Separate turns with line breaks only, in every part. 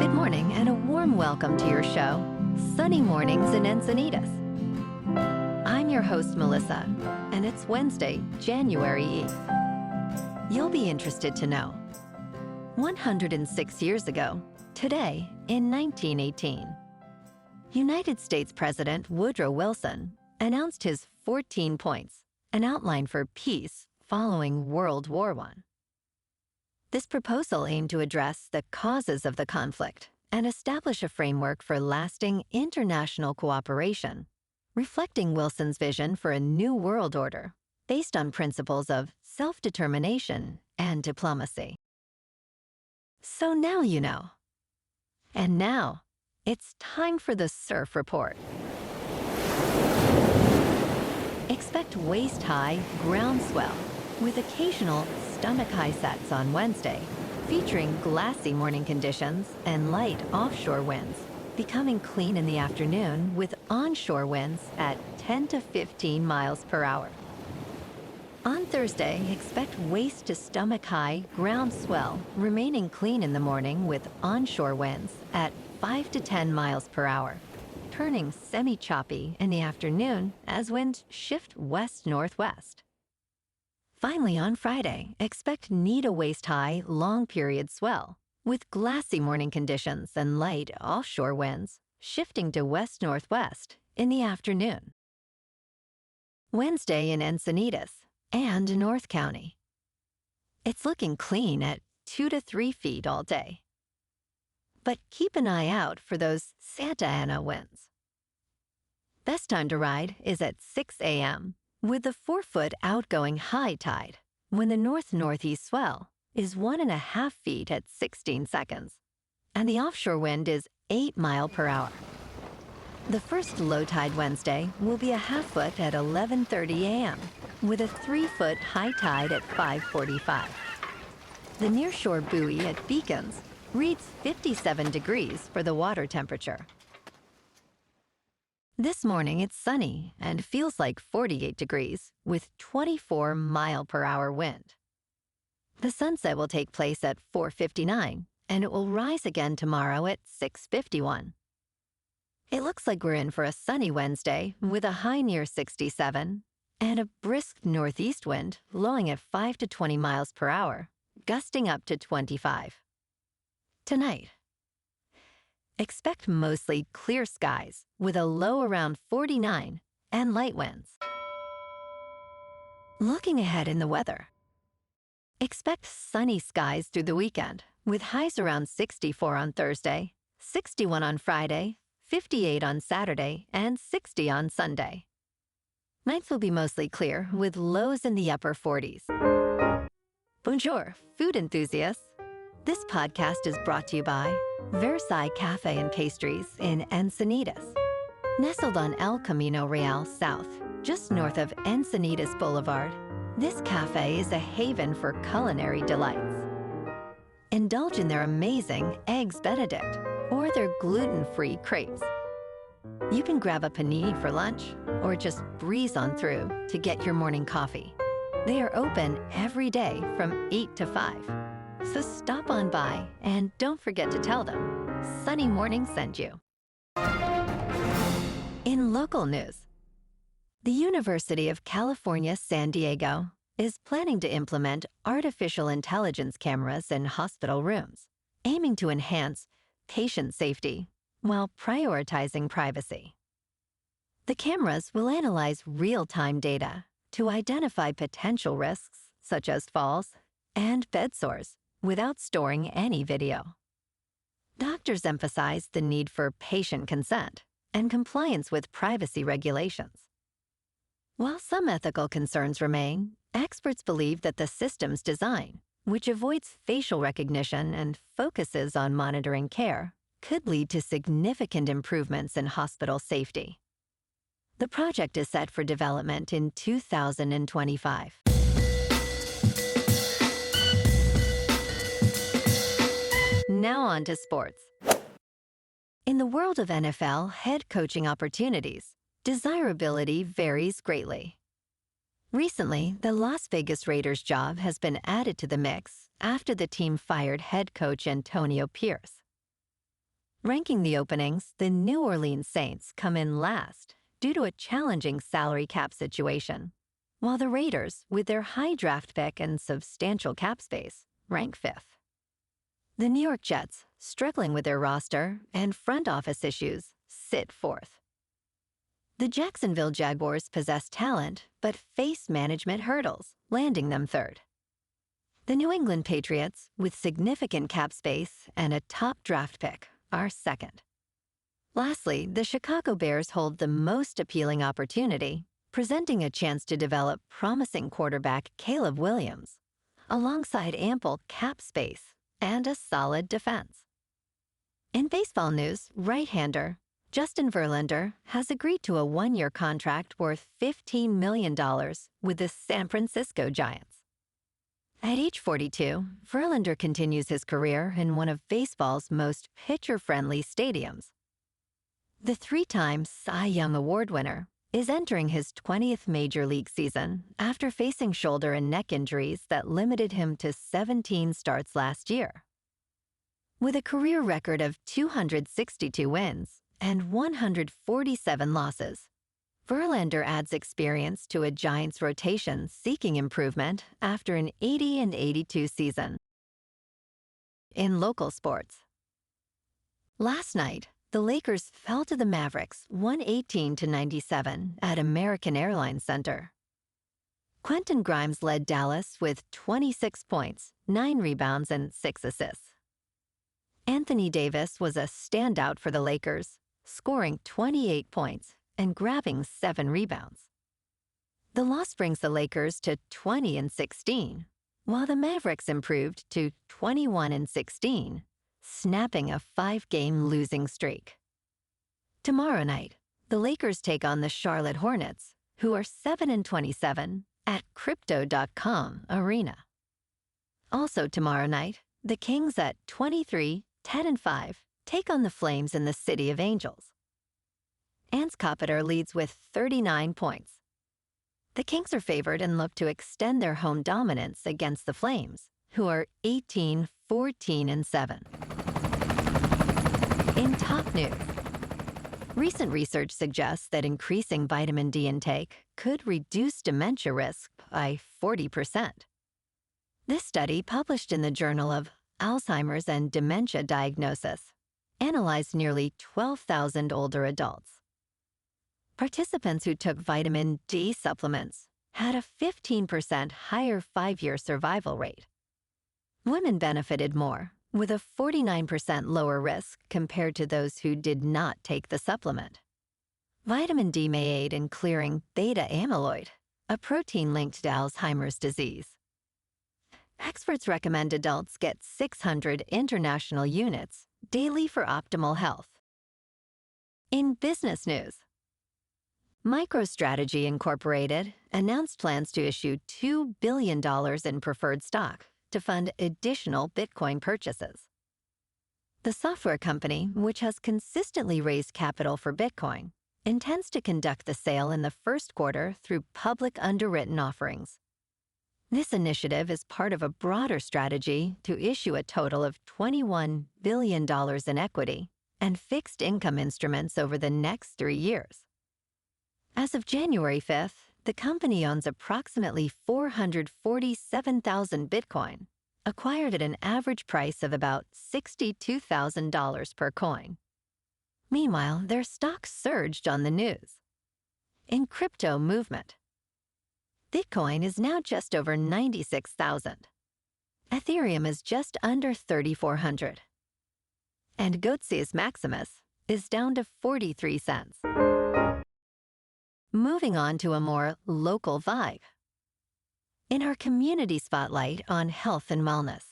Good morning and a warm welcome to your show, Sunny Mornings in Encinitas. I'm your host, Melissa, and it's Wednesday, January 8th. You'll be interested to know. 106 years ago, today in 1918, United States President Woodrow Wilson announced his 14 points, an outline for peace following World War I. This proposal aimed to address the causes of the conflict and establish a framework for lasting international cooperation, reflecting Wilson's vision for a new world order based on principles of self-determination and diplomacy. So now you know. And now, it's time for the Surf Report. Expect waist-high groundswell with occasional stomach-high sets on Wednesday, featuring glassy morning conditions and light offshore winds, becoming clean in the afternoon with onshore winds at 10 to 15 miles per hour. On Thursday, expect waist to stomach-high ground swell, remaining clean in the morning with onshore winds at 5 to 10 miles per hour, turning semi-choppy in the afternoon as winds shift west-northwest. Finally, on Friday, expect knee to waist-high long-period swell, with glassy morning conditions and light offshore winds, shifting to west-northwest in the afternoon. Wednesday in Encinitas and North County. It's looking clean at 2 to 3 feet all day. But keep an eye out for those Santa Ana winds. Best time to ride is at 6 a.m., with the 4-foot outgoing high tide, when the north-northeast swell is 1.5 feet at 16 seconds, and the offshore wind is 8 miles per hour. The first low tide Wednesday will be a half-foot at 11:30 a.m., with a 3-foot high tide at 5:45. The nearshore buoy at Beacons reads 57 degrees for the water temperature. This morning it's sunny and feels like 48 degrees with 24 mile per hour wind. The sunset will take place at 4:59 and it will rise again tomorrow at 6:51. It looks like we're in for a sunny Wednesday with a high near 67 and a brisk northeast wind blowing at 5 to 20 miles per hour, gusting up to 25. Tonight, expect mostly clear skies with a low around 49 and light winds. Looking ahead in the weather, expect sunny skies through the weekend with highs around 64 on Thursday, 61 on Friday, 58 on Saturday, and 60 on Sunday. Nights will be mostly clear with lows in the upper 40s. Bonjour, food enthusiasts. This podcast is brought to you by Versailles Cafe and Pastries in Encinitas. Nestled on El Camino Real South, just north of Encinitas Boulevard, this cafe is a haven for culinary delights. Indulge in their amazing Eggs Benedict or their gluten-free crepes. You can grab a panini for lunch or just breeze on through to get your morning coffee. They are open every day from 8 to 5. So stop on by and don't forget to tell them Sunny Morning sent you. In local news, the University of California, San Diego is planning to implement artificial intelligence cameras in hospital rooms, aiming to enhance patient safety while prioritizing privacy. The cameras will analyze real-time data to identify potential risks such as falls and bed sores, without storing any video. Doctors emphasize the need for patient consent and compliance with privacy regulations. While some ethical concerns remain, experts believe that the system's design, which avoids facial recognition and focuses on monitoring care, could lead to significant improvements in hospital safety. The project is set for development in 2025. Now on to sports. In the world of NFL head coaching opportunities, desirability varies greatly. Recently, the Las Vegas Raiders job has been added to the mix after the team fired head coach Antonio Pierce. Ranking the openings, the New Orleans Saints come in last due to a challenging salary cap situation, while the Raiders, with their high draft pick and substantial cap space, rank fifth. The New York Jets, struggling with their roster and front office issues, sit fourth. The Jacksonville Jaguars possess talent but face management hurdles, landing them third. The New England Patriots, with significant cap space and a top draft pick, are second. Lastly, the Chicago Bears hold the most appealing opportunity, presenting a chance to develop promising quarterback Caleb Williams, alongside ample cap space and a solid defense. In baseball news, right-hander Justin Verlander has agreed to a one-year contract worth $15 million with the San Francisco Giants. At age 42, Verlander continues his career in one of baseball's most pitcher-friendly stadiums. The three-time Cy Young Award winner is entering his 20th major league season after facing shoulder and neck injuries that limited him to 17 starts last year. With a career record of 262 wins and 147 losses, Verlander adds experience to a Giants rotation seeking improvement after an 80-82 season. In local sports, last night, the Lakers fell to the Mavericks 118-97 at American Airlines Center. Quentin Grimes led Dallas with 26 points, 9 rebounds, and 6 assists. Anthony Davis was a standout for the Lakers, scoring 28 points and grabbing 7 rebounds. The loss brings the Lakers to 20-16, while the Mavericks improved to 21-16, snapping a 5-game losing streak. Tomorrow night, the Lakers take on the Charlotte Hornets, who are 7-27 at Crypto.com Arena. Also tomorrow night, the Kings at 23-10-5 take on the Flames in the City of Angels. Anscoppeter leads with 39 points. The Kings are favored and look to extend their home dominance against the Flames, who are 18-14-7. In top news, recent research suggests that increasing vitamin D intake could reduce dementia risk by 40%. This study, published in the Journal of Alzheimer's and Dementia Diagnosis, analyzed nearly 12,000 older adults. Participants who took vitamin D supplements had a 15% higher 5-year survival rate. Women benefited more, with a 49% lower risk compared to those who did not take the supplement. Vitamin D may aid in clearing beta amyloid, a protein linked to Alzheimer's disease. Experts recommend adults get 600 international units daily for optimal health. In business news, MicroStrategy Incorporated announced plans to issue $2 billion in preferred stock to fund additional Bitcoin purchases. The software company, which has consistently raised capital for Bitcoin, intends to conduct the sale in the first quarter through public underwritten offerings. This initiative is part of a broader strategy to issue a total of $21 billion in equity and fixed income instruments over the next 3 years. As of January 5th, the company owns approximately 447,000 Bitcoin, acquired at an average price of about $62,000 per coin. Meanwhile, their stock surged on the news. In crypto movement, Bitcoin is now just over 96,000. Ethereum is just under 3,400. And Goatseus Maximus is down to 43 cents. Moving on to a more local vibe. In our community spotlight on health and wellness,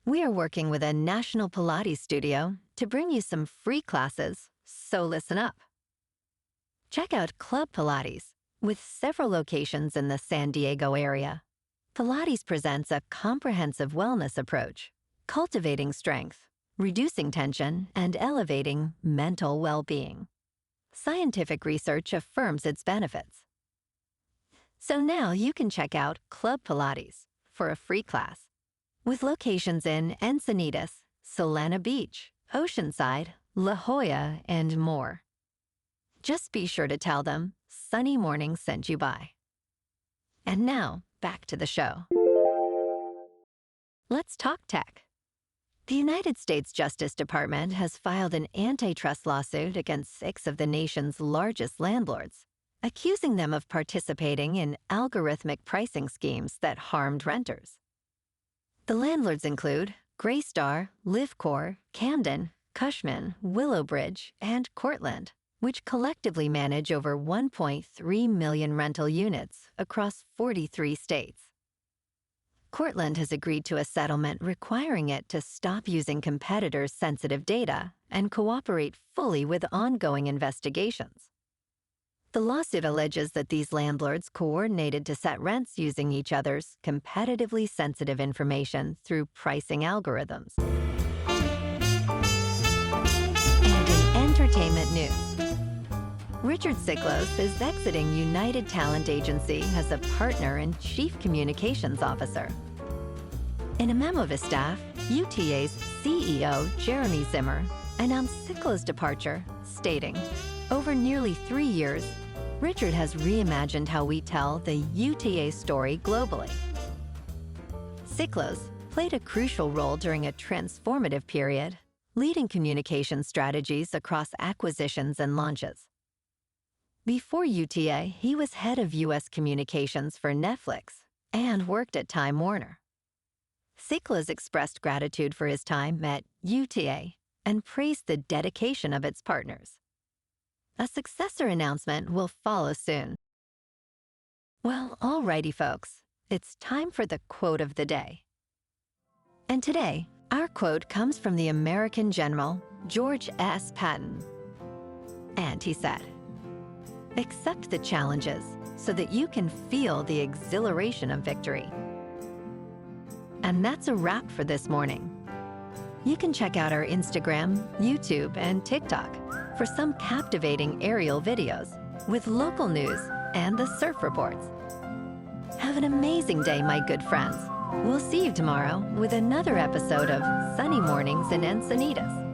we are working with a national Pilates studio to bring you some free classes, so listen up. Check out Club Pilates, with several locations in the San Diego area. Pilates presents a comprehensive wellness approach, cultivating strength, reducing tension, and elevating mental well-being. Scientific research affirms its benefits. So now you can check out Club Pilates for a free class, with locations in Encinitas, Solana Beach, Oceanside, La Jolla, and more. Just be sure to tell them Sunny Morning sent you by. And now, back to the show. Let's talk tech. The United States Justice Department has filed an antitrust lawsuit against 6 of the nation's largest landlords, accusing them of participating in algorithmic pricing schemes that harmed renters. The landlords include Greystar, LivCor, Camden, Cushman, Willowbridge, and Cortland, which collectively manage over 1.3 million rental units across 43 states. Cortland has agreed to a settlement requiring it to stop using competitors' sensitive data and cooperate fully with ongoing investigations. The lawsuit alleges that these landlords coordinated to set rents using each other's competitively sensitive information through pricing algorithms. And in entertainment news, Richard Siklos is exiting United Talent Agency as a partner and chief communications officer. In a memo to staff, UTA's CEO, Jeremy Zimmer, announced Siklos' departure, stating, "Over nearly 3 years, Richard has reimagined how we tell the UTA story globally." Siklos played a crucial role during a transformative period, leading communication strategies across acquisitions and launches. Before UTA, he was head of U.S. communications for Netflix and worked at Time Warner. Siklos expressed gratitude for his time at UTA and praised the dedication of its partners. A successor announcement will follow soon. Well, alrighty folks, it's time for the quote of the day. And today, our quote comes from the American general, George S. Patton. And he said, "Accept the challenges so that you can feel the exhilaration of victory." And that's a wrap for this morning. You can check out our Instagram, YouTube, and TikTok for some captivating aerial videos with local news and the surf reports. Have an amazing day, my good friends. We'll see you tomorrow with another episode of Sunny Mornings in Encinitas.